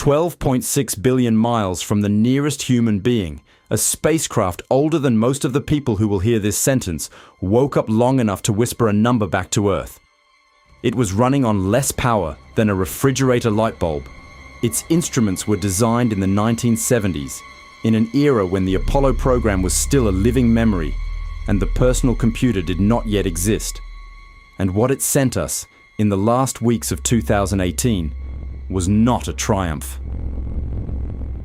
12.6 billion miles from the nearest human being, a spacecraft older than most of the people who will hear this sentence woke up long enough to whisper a number back to Earth. It was running on less power than a refrigerator light bulb. Its instruments were designed in the 1970s, in an era when the Apollo program was still a living memory and the personal computer did not yet exist. And what it sent us in the last weeks of 2018 was not a triumph.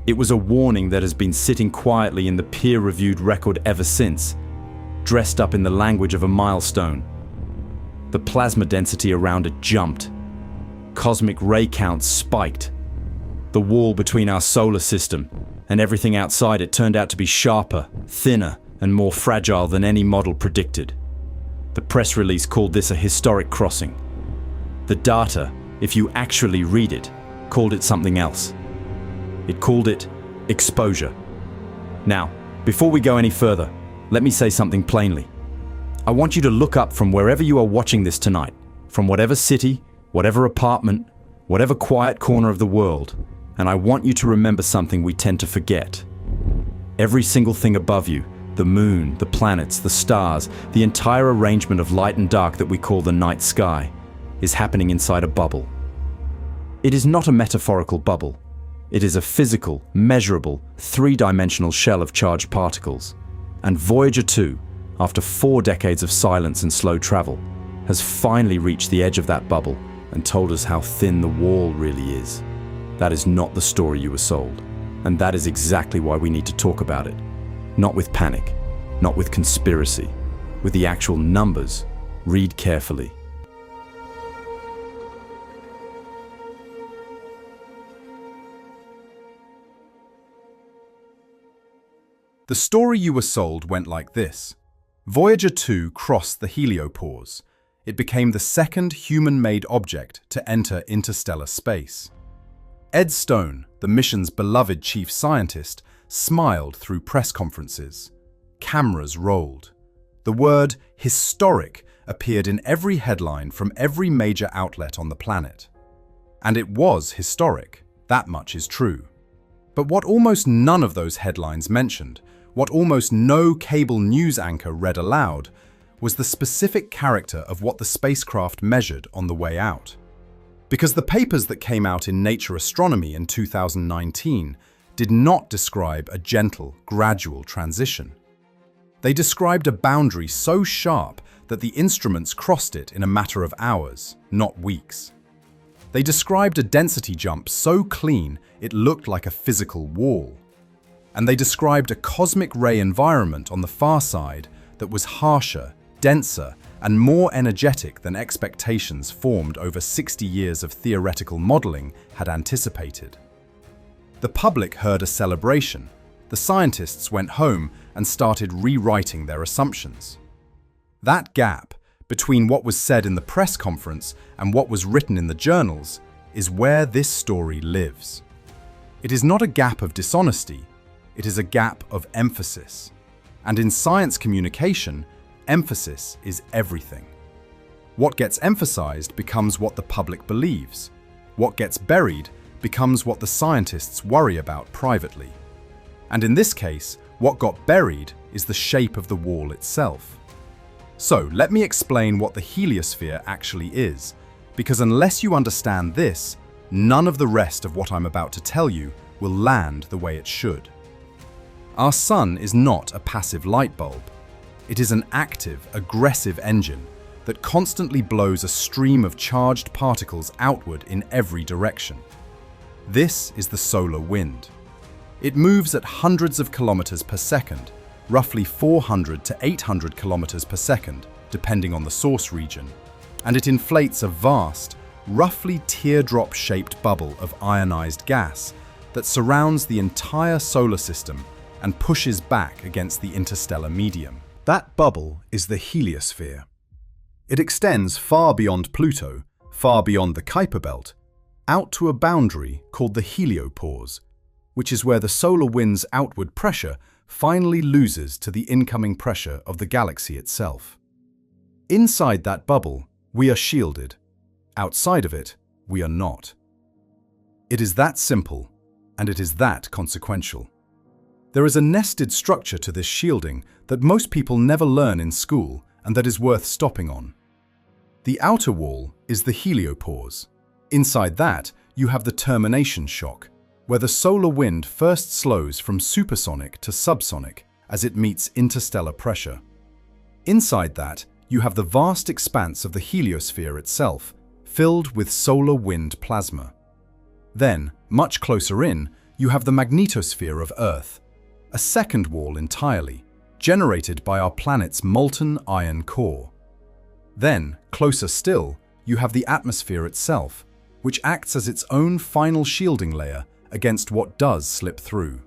It was a warning that has been sitting quietly in the peer-reviewed record ever since, dressed up in the language of a milestone. The plasma density around it jumped. Cosmic ray counts spiked. The wall between our solar system and everything outside it turned out to be sharper, thinner, and more fragile than any model predicted. The press release called this a historic crossing. The data, if you actually read it, called it something else. It called it exposure. Now, before we go any further, let me say something plainly. I want you to look up from wherever you are watching this tonight, from whatever city, whatever apartment, whatever quiet corner of the world, and I want you to remember something we tend to forget. Every single thing above you, the moon, the planets, the stars, the entire arrangement of light and dark that we call the night sky, is happening inside a bubble. It is not a metaphorical bubble. It is a physical, measurable, three-dimensional shell of charged particles. And Voyager 2, after 4 decades of silence and slow travel, has finally reached the edge of that bubble and told us how thin the wall really is. That is not the story you were sold. And that is exactly why we need to talk about it. Not with panic, not with conspiracy, with the actual numbers. Read carefully. The story you were sold went like this. Voyager 2 crossed the heliopause. It became the second human-made object to enter interstellar space. Ed Stone, the mission's beloved chief scientist, smiled through press conferences. Cameras rolled. The word historic appeared in every headline from every major outlet on the planet. And it was historic, that much is true. But what almost none of those headlines mentioned, what almost no cable news anchor read aloud, was the specific character of what the spacecraft measured on the way out. Because the papers that came out in Nature Astronomy in 2019 did not describe a gentle, gradual transition. They described a boundary so sharp that the instruments crossed it in a matter of hours, not weeks. They described a density jump so clean it looked like a physical wall. And they described a cosmic ray environment on the far side that was harsher, denser, and more energetic than expectations formed over 60 years of theoretical modeling had anticipated. The public heard a celebration. The scientists went home and started rewriting their assumptions. That gap between what was said in the press conference and what was written in the journals is where this story lives. It is not a gap of dishonesty. It is a gap of emphasis. And in science communication, emphasis is everything. What gets emphasized becomes what the public believes. What gets buried becomes what the scientists worry about privately. And in this case, what got buried is the shape of the wall itself. So let me explain what the heliosphere actually is, because unless you understand this, none of the rest of what I'm about to tell you will land the way it should. Our sun is not a passive light bulb. It is an active, aggressive engine that constantly blows a stream of charged particles outward in every direction. This is the solar wind. It moves at hundreds of kilometers per second, roughly 400 to 800 kilometers per second, depending on the source region, and it inflates a vast, roughly teardrop-shaped bubble of ionized gas that surrounds the entire solar system and pushes back against the interstellar medium. That bubble is the heliosphere. It extends far beyond Pluto, far beyond the Kuiper belt, out to a boundary called the heliopause, which is where the solar wind's outward pressure finally loses to the incoming pressure of the galaxy itself. Inside that bubble, we are shielded. Outside of it, we are not. It is that simple, and it is that consequential. There is a nested structure to this shielding that most people never learn in school and that is worth stopping on. The outer wall is the heliopause. Inside that, you have the termination shock, where the solar wind first slows from supersonic to subsonic as it meets interstellar pressure. Inside that, you have the vast expanse of the heliosphere itself, filled with solar wind plasma. Then, much closer in, you have the magnetosphere of Earth, a second wall entirely, generated by our planet's molten iron core. Then, closer still, you have the atmosphere itself, which acts as its own final shielding layer against what does slip through.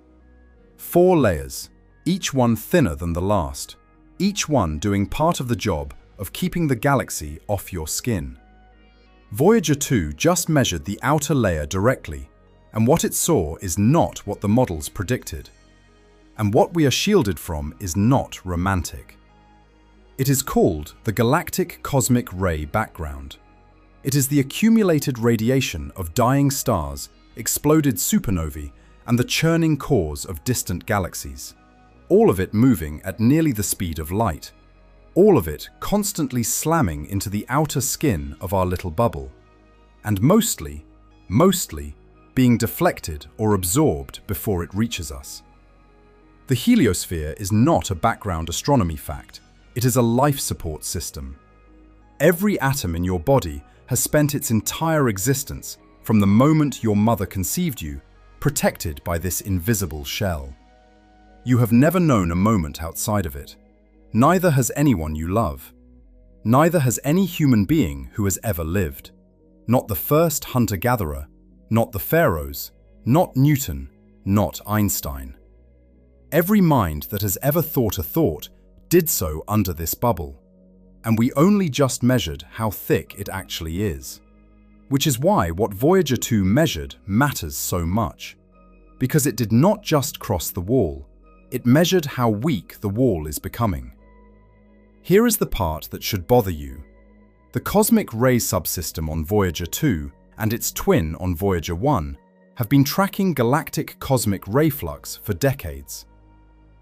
4 layers, each one thinner than the last, each one doing part of the job of keeping the galaxy off your skin. Voyager 2 just measured the outer layer directly, and what it saw is not what the models predicted. And what we are shielded from is not romantic. It is called the galactic cosmic ray background. It is the accumulated radiation of dying stars, exploded supernovae, and the churning cores of distant galaxies. All of it moving at nearly the speed of light. All of it constantly slamming into the outer skin of our little bubble. And mostly being deflected or absorbed before it reaches us. The heliosphere is not a background astronomy fact. It is a life support system. Every atom in your body has spent its entire existence, from the moment your mother conceived you, protected by this invisible shell. You have never known a moment outside of it. Neither has anyone you love. Neither has any human being who has ever lived. Not the first hunter-gatherer, not the pharaohs, not Newton, not Einstein. Every mind that has ever thought a thought did so under this bubble, and we only just measured how thick it actually is. Which is why what Voyager 2 measured matters so much. Because it did not just cross the wall, it measured how weak the wall is becoming. Here is the part that should bother you. The cosmic ray subsystem on Voyager 2 and its twin on Voyager 1 have been tracking galactic cosmic ray flux for decades.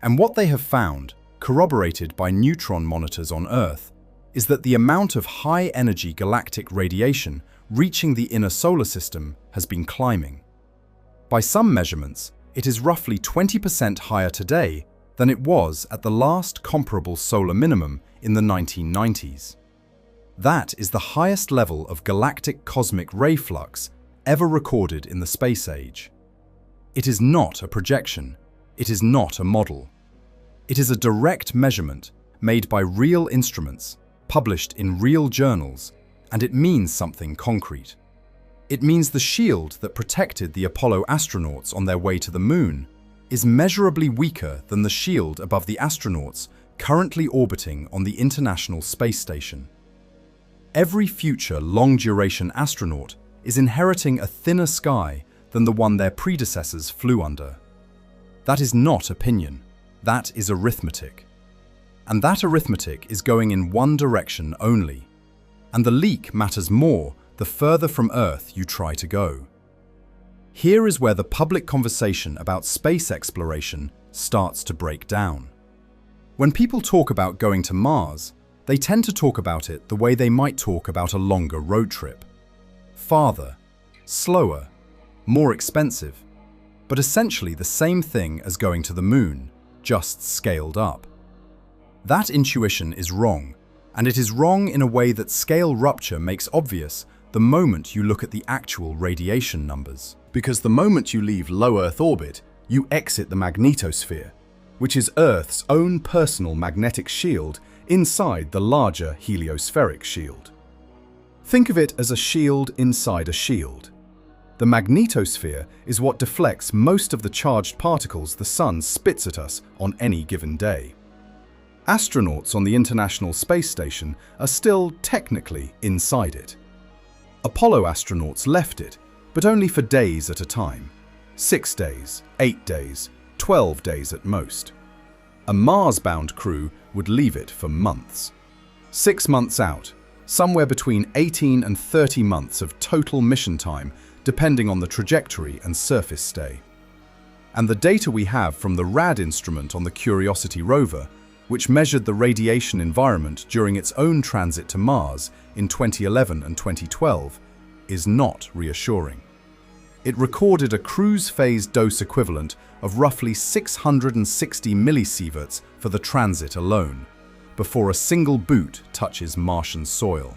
And what they have found, corroborated by neutron monitors on Earth, is that the amount of high-energy galactic radiation reaching the inner solar system has been climbing. By some measurements, it is roughly 20% higher today than it was at the last comparable solar minimum in the 1990s. That is the highest level of galactic cosmic ray flux ever recorded in the space age. It is not a projection. It is not a model. It is a direct measurement made by real instruments, published in real journals, and it means something concrete. It means the shield that protected the Apollo astronauts on their way to the moon is measurably weaker than the shield above the astronauts currently orbiting on the International Space Station. Every future long-duration astronaut is inheriting a thinner sky than the one their predecessors flew under. That is not opinion. That is arithmetic. And that arithmetic is going in one direction only. And the leak matters more the further from Earth you try to go. Here is where the public conversation about space exploration starts to break down. When people talk about going to Mars, they tend to talk about it the way they might talk about a longer road trip. Farther, slower, more expensive, but essentially the same thing as going to the moon, just scaled up. That intuition is wrong, and it is wrong in a way that scale rupture makes obvious the moment you look at the actual radiation numbers. Because the moment you leave low Earth orbit, you exit the magnetosphere, which is Earth's own personal magnetic shield inside the larger heliospheric shield. Think of it as a shield inside a shield. The magnetosphere is what deflects most of the charged particles the Sun spits at us on any given day. Astronauts on the International Space Station are still technically inside it. Apollo astronauts left it, but only for days at a time. 6 days, 8 days, 12 days at most. A Mars-bound crew would leave it for months. 6 months out, somewhere between 18 and 30 months of total mission time depending on the trajectory and surface stay. And the data we have from the RAD instrument on the Curiosity rover, which measured the radiation environment during its own transit to Mars in 2011 and 2012, is not reassuring. It recorded a cruise phase dose equivalent of roughly 660 millisieverts for the transit alone, before a single boot touches Martian soil.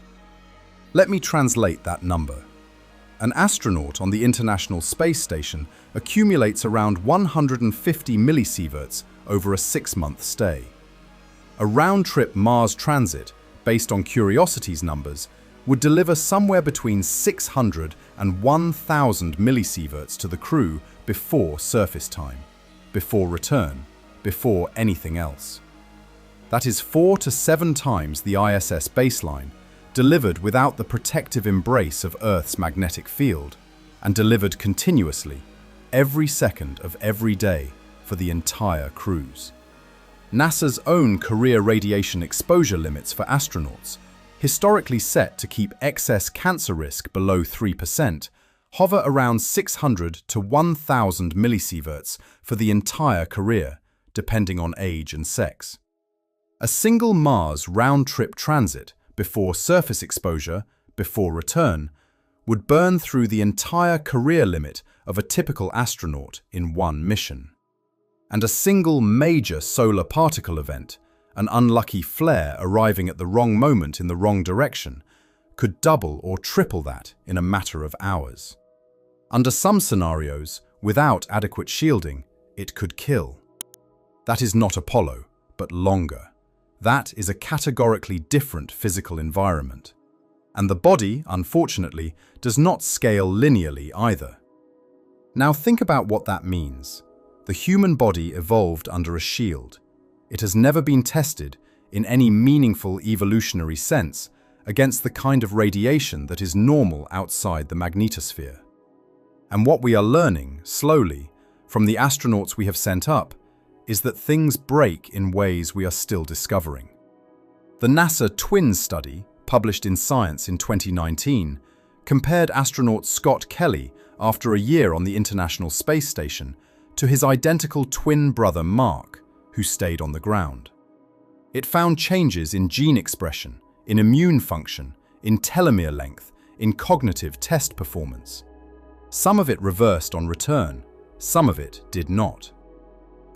Let me translate that number. An astronaut on the International Space Station accumulates around 150 millisieverts over a 6-month stay. A round-trip Mars transit, based on Curiosity's numbers, would deliver somewhere between 600 and 1,000 millisieverts to the crew before surface time, before return, before anything else. That is 4 to 7 times the ISS baseline, delivered without the protective embrace of Earth's magnetic field, and delivered continuously, every second of every day, for the entire cruise. NASA's own career radiation exposure limits for astronauts, historically set to keep excess cancer risk below 3%, hover around 600 to 1,000 millisieverts for the entire career, depending on age and sex. A single Mars round-trip transit, before surface exposure, before return, would burn through the entire career limit of a typical astronaut in one mission. And a single major solar particle event, an unlucky flare arriving at the wrong moment in the wrong direction, could double or triple that in a matter of hours. Under some scenarios, without adequate shielding, it could kill. That is not Apollo, but longer. That is a categorically different physical environment. And the body, unfortunately, does not scale linearly either. Now think about what that means. The human body evolved under a shield. It has never been tested, in any meaningful evolutionary sense, against the kind of radiation that is normal outside the magnetosphere. And what we are learning, slowly, from the astronauts we have sent up, is that things break in ways we are still discovering. The NASA Twin study, published in Science in 2019, compared astronaut Scott Kelly, after a year on the International Space Station, to his identical twin brother Mark, who stayed on the ground. It found changes in gene expression, in immune function, in telomere length, in cognitive test performance. Some of it reversed on return, some of it did not.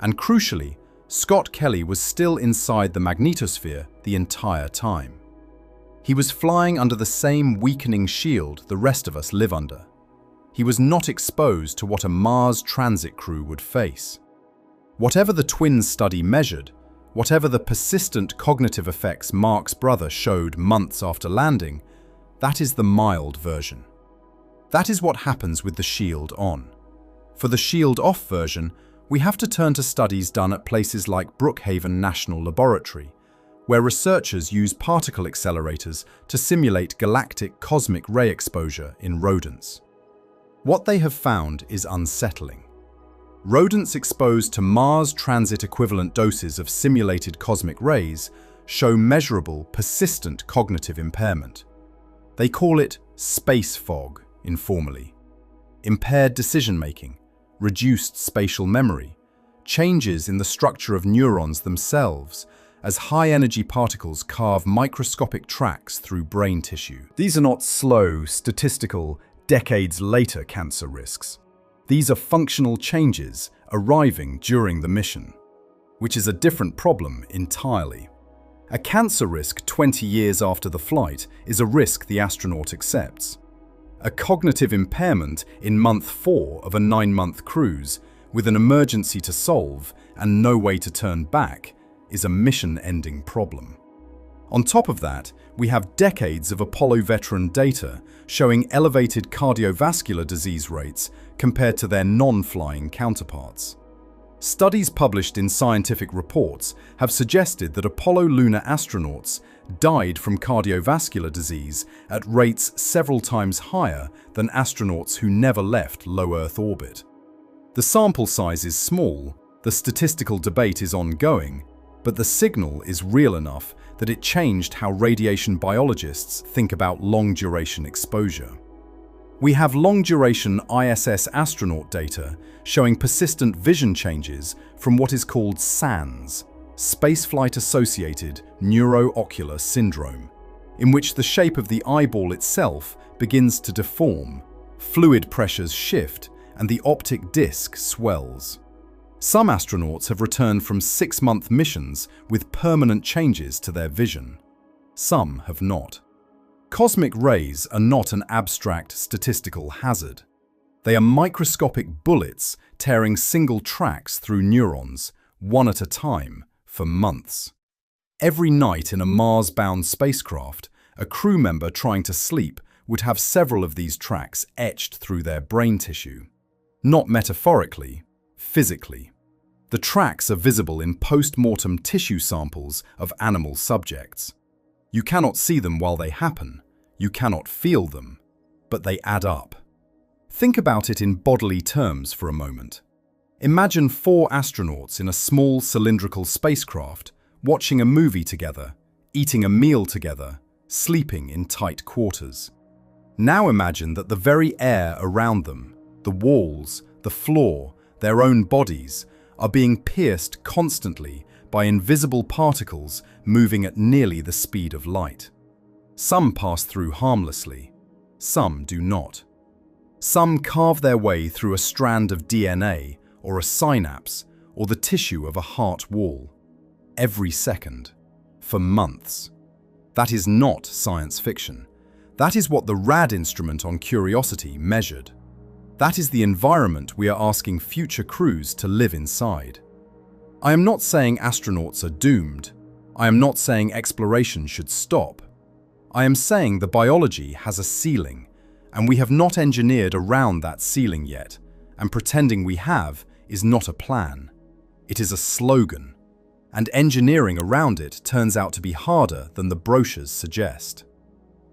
And crucially, Scott Kelly was still inside the magnetosphere the entire time. He was flying under the same weakening shield the rest of us live under. He was not exposed to what a Mars transit crew would face. Whatever the twins study measured, whatever the persistent cognitive effects Mark's brother showed months after landing, that is the mild version. That is what happens with the shield on. For the shield off version, we have to turn to studies done at places like Brookhaven National Laboratory, where researchers use particle accelerators to simulate galactic cosmic ray exposure in rodents. What they have found is unsettling. Rodents exposed to Mars transit equivalent doses of simulated cosmic rays show measurable, persistent cognitive impairment. They call it space fog, informally. Impaired decision-making, reduced spatial memory, changes in the structure of neurons themselves as high-energy particles carve microscopic tracks through brain tissue. These are not slow, statistical, decades-later cancer risks. These are functional changes arriving during the mission, which is a different problem entirely. A cancer risk 20 years after the flight is a risk the astronaut accepts. A cognitive impairment in month 4 of a 9-month cruise, with an emergency to solve and no way to turn back, is a mission-ending problem. On top of that, we have decades of Apollo veteran data showing elevated cardiovascular disease rates compared to their non-flying counterparts. Studies published in scientific reports have suggested that Apollo lunar astronauts died from cardiovascular disease at rates several times higher than astronauts who never left low Earth orbit. The sample size is small, the statistical debate is ongoing, but the signal is real enough that it changed how radiation biologists think about long-duration exposure. We have long-duration ISS astronaut data showing persistent vision changes from what is called SANS, Spaceflight-Associated Neuroocular Syndrome, in which the shape of the eyeball itself begins to deform, fluid pressures shift, and the optic disc swells. Some astronauts have returned from 6-month missions with permanent changes to their vision. Some have not. Cosmic rays are not an abstract statistical hazard. They are microscopic bullets tearing single tracks through neurons, one at a time, for months. Every night in a Mars-bound spacecraft, a crew member trying to sleep would have several of these tracks etched through their brain tissue. Not metaphorically, physically. The tracks are visible in post-mortem tissue samples of animal subjects. You cannot see them while they happen, you cannot feel them, but they add up. Think about it in bodily terms for a moment. Imagine 4 astronauts in a small cylindrical spacecraft, watching a movie together, eating a meal together, sleeping in tight quarters. Now imagine that the very air around them, the walls, the floor, their own bodies, are being pierced constantly by invisible particles moving at nearly the speed of light. Some pass through harmlessly, some do not. Some carve their way through a strand of DNA or a synapse or the tissue of a heart wall. Every second, for months. That is not science fiction. That is what the RAD instrument on Curiosity measured. That is the environment we are asking future crews to live inside. I am not saying astronauts are doomed. I am not saying exploration should stop. I am saying the biology has a ceiling, and we have not engineered around that ceiling yet, and pretending we have is not a plan. It is a slogan, and engineering around it turns out to be harder than the brochures suggest.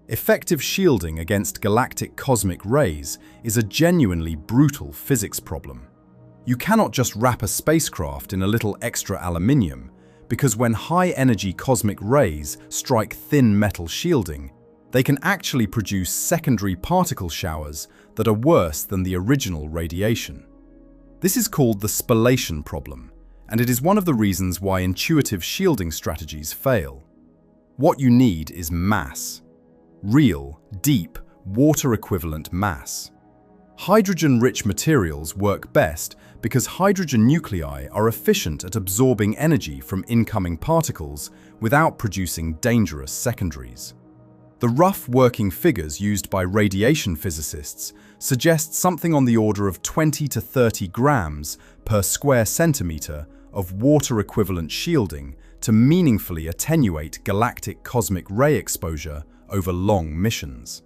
Effective shielding against galactic cosmic rays is a genuinely brutal physics problem. You cannot just wrap a spacecraft in a little extra aluminium, because when high-energy cosmic rays strike thin metal shielding, they can actually produce secondary particle showers that are worse than the original radiation. This is called the spallation problem, and it is one of the reasons why intuitive shielding strategies fail. What you need is mass. Real, deep, water-equivalent mass. Hydrogen-rich materials work best because hydrogen nuclei are efficient at absorbing energy from incoming particles without producing dangerous secondaries. The rough working figures used by radiation physicists suggest something on the order of 20 to 30 grams per square centimeter of water-equivalent shielding to meaningfully attenuate galactic cosmic ray exposure over long missions.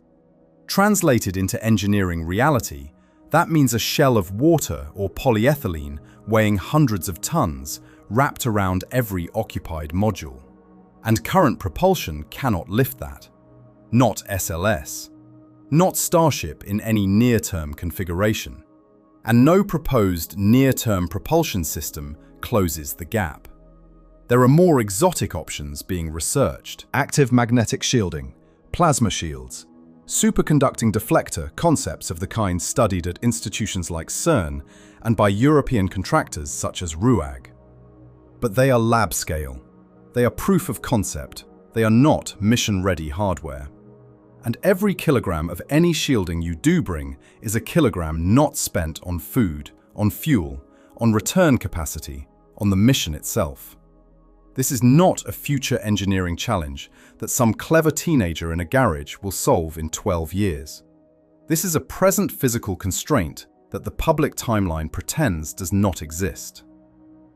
Translated into engineering reality, that means a shell of water or polyethylene weighing hundreds of tons wrapped around every occupied module. And current propulsion cannot lift that. Not SLS. Not Starship in any near-term configuration. And no proposed near-term propulsion system closes the gap. There are more exotic options being researched. Active magnetic shielding, plasma shields, superconducting deflector, concepts of the kind studied at institutions like CERN and by European contractors such as RUAG. But they are lab scale. They are proof of concept. They are not mission-ready hardware. And every kilogram of any shielding you do bring is a kilogram not spent on food, on fuel, on return capacity, on the mission itself. This is not a future engineering challenge that some clever teenager in a garage will solve in 12 years. This is a present physical constraint that the public timeline pretends does not exist.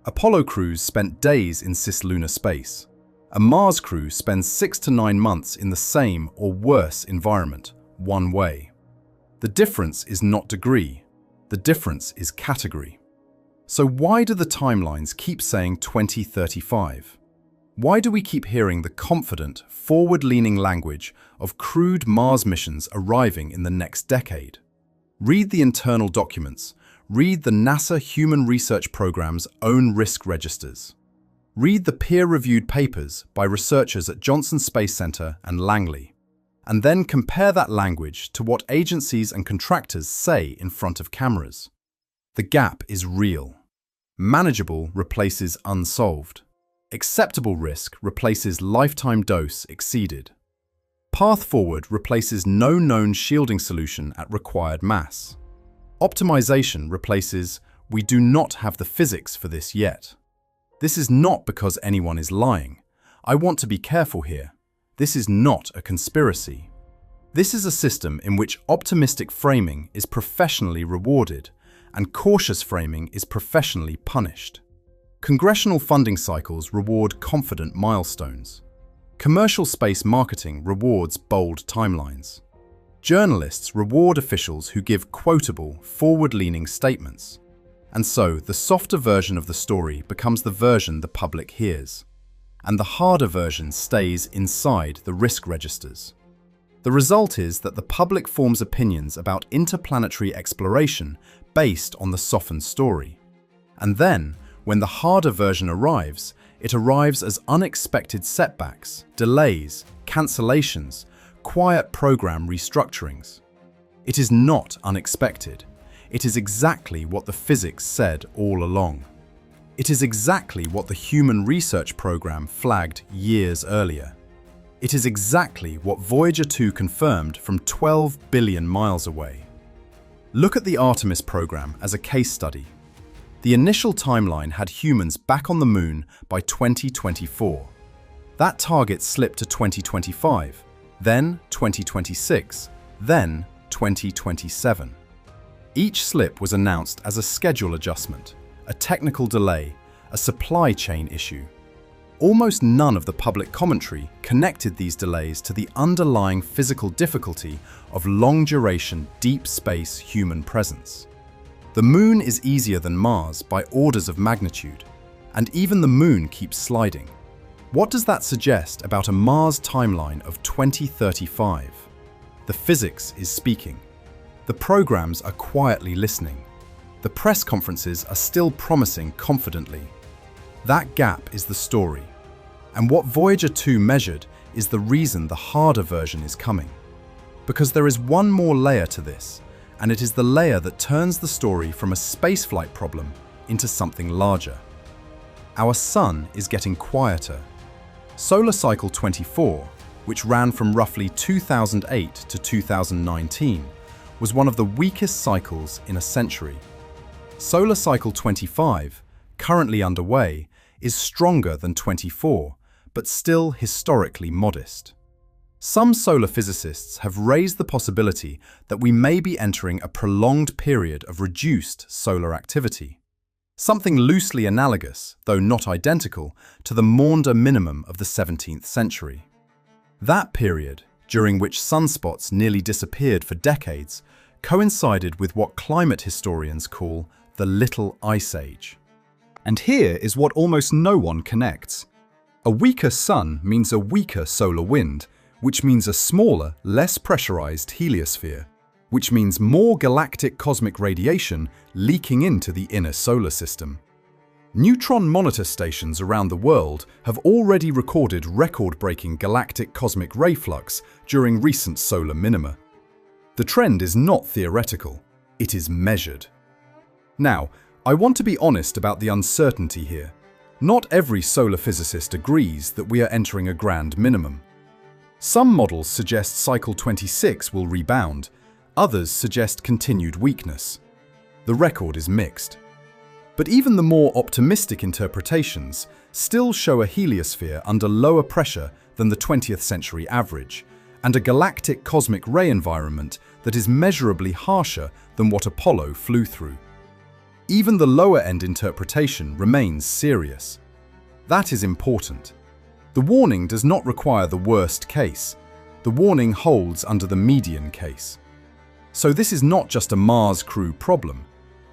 Apollo crews spent days in cislunar space. A Mars crew spends 6 to 9 months in the same or worse environment, one way. The difference is not degree. The difference is category. So why do the timelines keep saying 2035? Why do we keep hearing the confident, forward-leaning language of crewed Mars missions arriving in the next decade? Read the internal documents. Read the NASA Human Research Program's own risk registers. Read the peer-reviewed papers by researchers at Johnson Space Center and Langley. and then compare that language to what agencies and contractors say in front of cameras. The gap is real. Manageable replaces unsolved. Acceptable risk replaces lifetime dose exceeded. Path forward replaces no known shielding solution at required mass. Optimization replaces we do not have the physics for this yet. This is not because anyone is lying. I want to be careful here. This is not a conspiracy. This is a system in which optimistic framing is professionally rewarded and cautious framing is professionally punished. Congressional funding cycles reward confident milestones. Commercial space marketing rewards bold timelines. Journalists reward officials who give quotable, forward-leaning statements. And so, the softer version of the story becomes the version the public hears. And the harder version stays inside the risk registers. The result is that the public forms opinions about interplanetary exploration based on the softened story. And then, when the harder version arrives, it arrives as unexpected setbacks, delays, cancellations, quiet program restructurings. It is not unexpected. It is exactly what the physics said all along. It is exactly what the human research program flagged years earlier. It is exactly what Voyager 2 confirmed from 12 billion miles away. Look at the Artemis program as a case study. The initial timeline had humans back on the moon by 2024. That target slipped to 2025, then 2026, then 2027. Each slip was announced as a schedule adjustment, a technical delay, a supply chain issue. Almost none of the public commentary connected these delays to the underlying physical difficulty of long-duration, deep space human presence. The moon is easier than Mars by orders of magnitude, and even the moon keeps sliding. What does that suggest about a Mars timeline of 2035? The physics is speaking. The programs are quietly listening. The press conferences are still promising confidently. That gap is the story. And what Voyager 2 measured is the reason the harder version is coming. Because there is one more layer to this, and it is the layer that turns the story from a spaceflight problem into something larger. Our sun is getting quieter. Solar cycle 24, which ran from roughly 2008 to 2019, was one of the weakest cycles in a century. Solar cycle 25, currently underway, is stronger than 24, but still historically modest. Some solar physicists have raised the possibility that we may be entering a prolonged period of reduced solar activity. Something loosely analogous, though not identical, to the Maunder minimum of the 17th century. That period, during which sunspots nearly disappeared for decades, coincided with what climate historians call the Little Ice Age. And here is what almost no one connects. A weaker sun means a weaker solar wind, which means a smaller, less pressurized heliosphere, which means more galactic cosmic radiation leaking into the inner solar system. Neutron monitor stations around the world have already recorded record-breaking galactic cosmic ray flux during recent solar minima. The trend is not theoretical, it is measured. Now, I want to be honest about the uncertainty here. Not every solar physicist agrees that we are entering a grand minimum. Some models suggest cycle 26 will rebound, others suggest continued weakness. The record is mixed. But even the more optimistic interpretations still show a heliosphere under lower pressure than the 20th century average, and a galactic cosmic ray environment that is measurably harsher than what Apollo flew through. Even the lower-end interpretation remains serious. That is important. The warning does not require the worst case. The warning holds under the median case. So this is not just a Mars crew problem.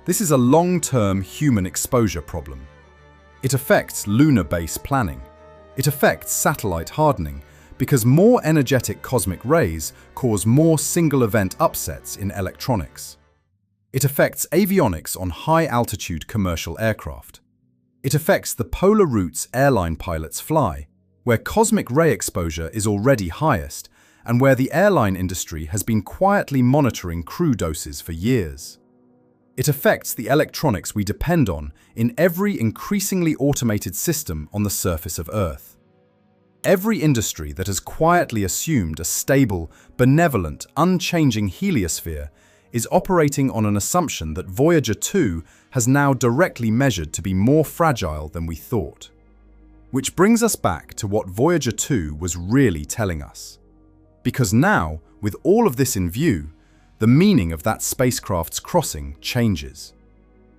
This is a long-term human exposure problem. It affects lunar base planning. It affects satellite hardening, because more energetic cosmic rays cause more single-event upsets in electronics. It affects avionics on high-altitude commercial aircraft. It affects the polar routes airline pilots fly, where cosmic ray exposure is already highest, and where the airline industry has been quietly monitoring crew doses for years. It affects the electronics we depend on in every increasingly automated system on the surface of Earth. Every industry that has quietly assumed a stable, benevolent, unchanging heliosphere is operating on an assumption that Voyager 2 has now directly measured to be more fragile than we thought. Which brings us back to what Voyager 2 was really telling us. Because now, with all of this in view, the meaning of that spacecraft's crossing changes.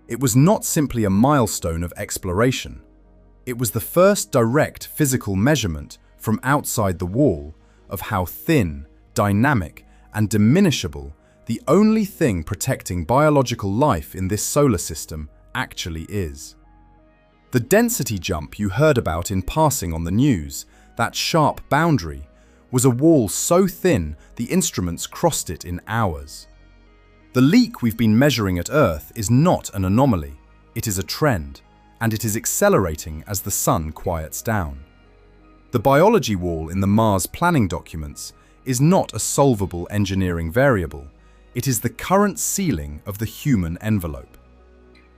It was not simply a milestone of exploration. It was the first direct physical measurement from outside the wall of how thin, dynamic, and diminishable the only thing protecting biological life in this solar system actually is. The density jump you heard about in passing on the news, that sharp boundary, was a wall so thin the instruments crossed it in hours. The leak we've been measuring at Earth is not an anomaly, it is a trend, and it is accelerating as the sun quiets down. The biology wall in the Mars planning documents is not a solvable engineering variable, it is the current ceiling of the human envelope.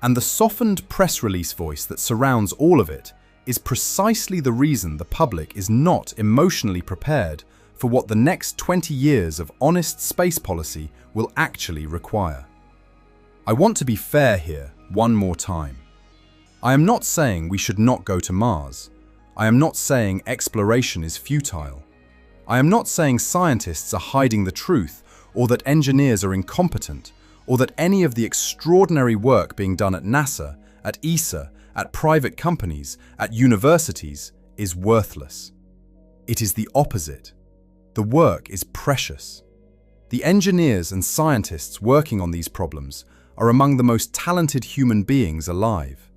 And the softened press release voice that surrounds all of it is precisely the reason the public is not emotionally prepared for what the next 20 years of honest space policy will actually require. I want to be fair here one more time. I am not saying we should not go to Mars. I am not saying exploration is futile. I am not saying scientists are hiding the truth or that engineers are incompetent, or that any of the extraordinary work being done at NASA, at ESA, at private companies, at universities is worthless. It is the opposite. The work is precious. The engineers and scientists working on these problems are among the most talented human beings alive.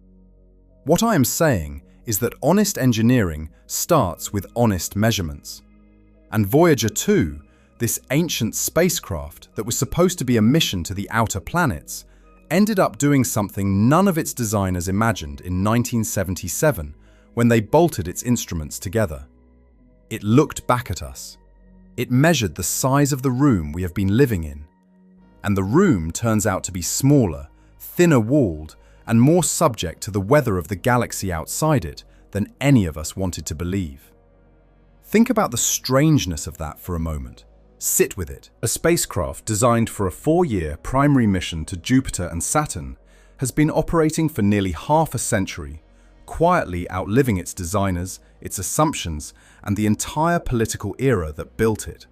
What I am saying is that honest engineering starts with honest measurements. And Voyager 2, this ancient spacecraft that was supposed to be a mission to the outer planets, ended up doing something none of its designers imagined in 1977 when they bolted its instruments together. It looked back at us. It measured the size of the room we have been living in. And the room turns out to be smaller, thinner walled, and more subject to the weather of the galaxy outside it than any of us wanted to believe. Think about the strangeness of that for a moment. Sit with it. A spacecraft designed for a 4-year primary mission to Jupiter and Saturn has been operating for nearly half a century, quietly outliving its designers, its assumptions, and the entire political era that built it.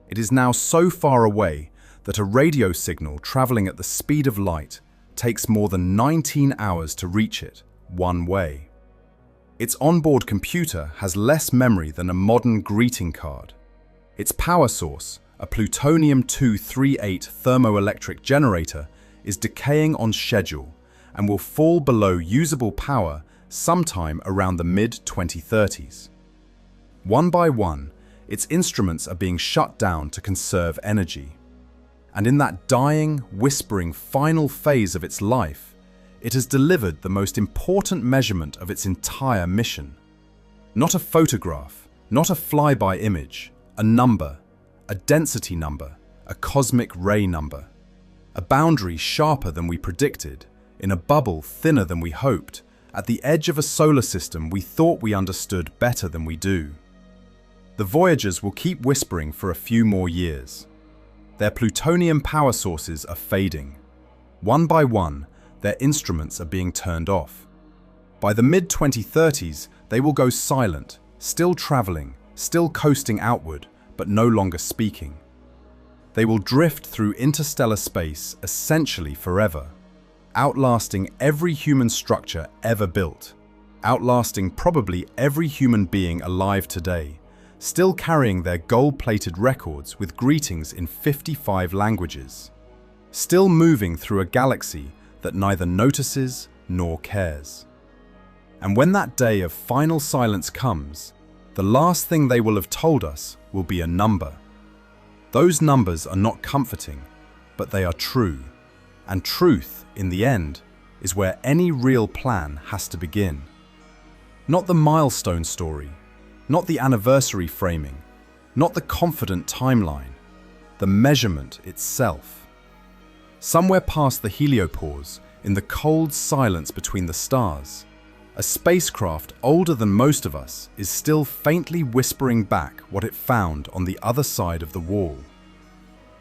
It is now so far away that a radio signal traveling at the speed of light takes more than 19 hours to reach it, one way. Its onboard computer has less memory than a modern greeting card. Its power source, a plutonium-238 thermoelectric generator, is decaying on schedule and will fall below usable power sometime around the mid-2030s. One by one, its instruments are being shut down to conserve energy. And in that dying, whispering final phase of its life, it has delivered the most important measurement of its entire mission. Not a photograph, not a flyby image, a number, a density number, a cosmic ray number. A boundary sharper than we predicted, in a bubble thinner than we hoped, at the edge of a solar system we thought we understood better than we do. The Voyagers will keep whispering for a few more years. Their plutonium power sources are fading. One by one, their instruments are being turned off. By the mid-2030s, they will go silent, still traveling, still coasting outward, but no longer speaking. They will drift through interstellar space essentially forever, outlasting every human structure ever built, outlasting probably every human being alive today, still carrying their gold-plated records with greetings in 55 languages, still moving through a galaxy that neither notices nor cares. And when that day of final silence comes, the last thing they will have told us will be a number. Those numbers are not comforting, but they are true. And truth, in the end, is where any real plan has to begin. Not the milestone story, not the anniversary framing, not the confident timeline, the measurement itself. Somewhere past the heliopause, in the cold silence between the stars, a spacecraft older than most of us is still faintly whispering back what it found on the other side of the wall.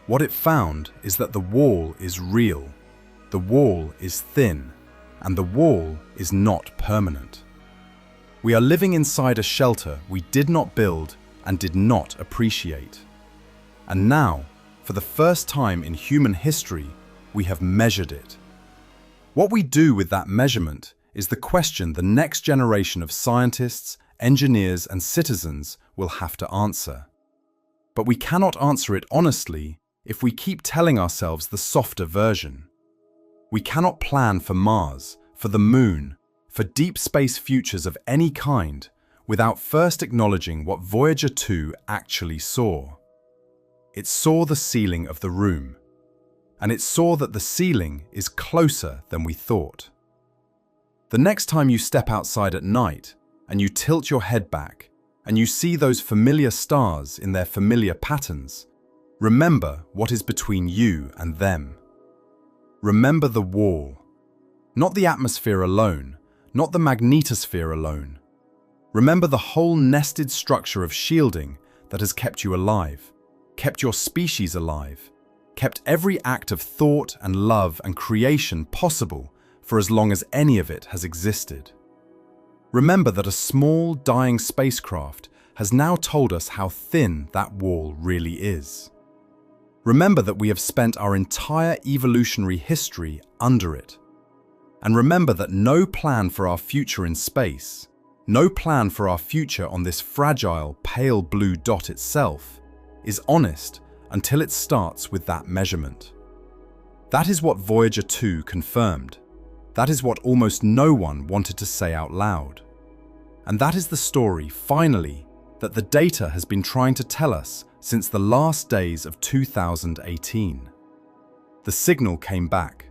What it found is that the wall is real, the wall is thin, and the wall is not permanent. We are living inside a shelter we did not build and did not appreciate. And now, for the first time in human history, we have measured it. What we do with that measurement is the question the next generation of scientists, engineers, and citizens will have to answer. But we cannot answer it honestly if we keep telling ourselves the softer version. We cannot plan for Mars, for the Moon, for deep space futures of any kind without first acknowledging what Voyager 2 actually saw. It saw the ceiling of the room, and it saw that the ceiling is closer than we thought. The next time you step outside at night and you tilt your head back and you see those familiar stars in their familiar patterns, remember what is between you and them. Remember the wall, not the atmosphere alone, not the magnetosphere alone. Remember the whole nested structure of shielding that has kept you alive, kept your species alive, kept every act of thought and love and creation possible for as long as any of it has existed. Remember that a small, dying spacecraft has now told us how thin that wall really is. Remember that we have spent our entire evolutionary history under it. And remember that no plan for our future in space, no plan for our future on this fragile, pale blue dot itself, is honest until it starts with that measurement. That is what Voyager 2 confirmed. That is what almost no one wanted to say out loud. And that is the story, finally, that the data has been trying to tell us since the last days of 2018. The signal came back.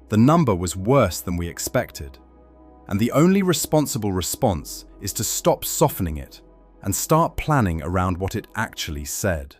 The number was worse than we expected. And the only responsible response is to stop softening it and start planning around what it actually said.